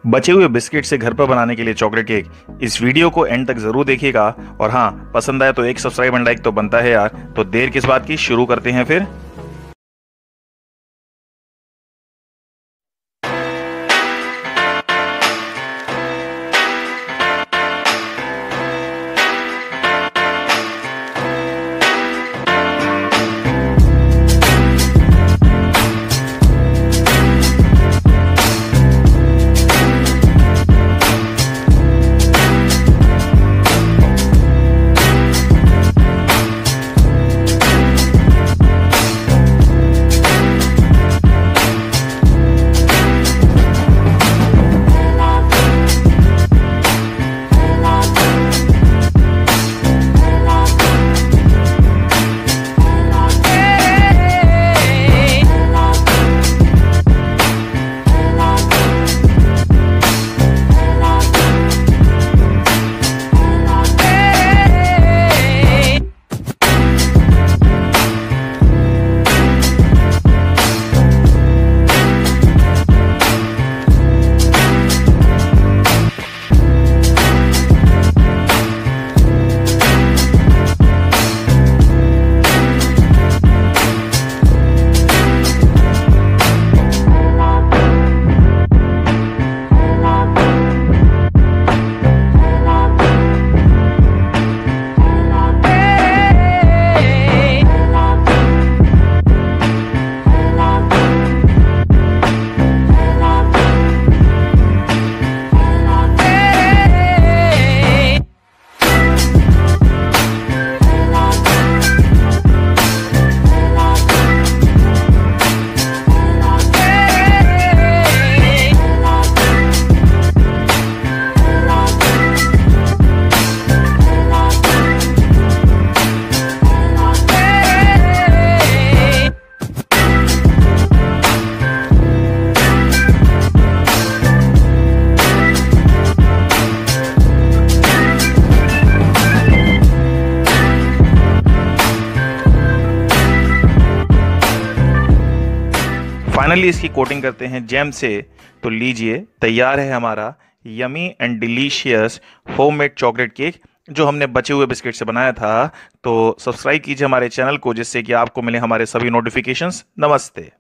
बचे हुए बिस्किट से घर पर बनाने के लिए चॉकलेट केक, इस वीडियो को एंड तक जरूर देखिएगा। और हाँ, पसंद आए तो एक सब्सक्राइब एंड लाइक तो बनता है यार। तो देर किस बात की, शुरू करते हैं फिर। फाइनली इसकी कोटिंग करते हैं जैम से। तो लीजिए, तैयार है हमारा yummy and delicious homemade chocolate cake, जो हमने बचे हुए बिस्किट से बनाया था। तो सब्सक्राइब कीजिए हमारे चैनल को, जिससे कि आपको मिले हमारे सभी नोटिफिकेशंस। नमस्ते।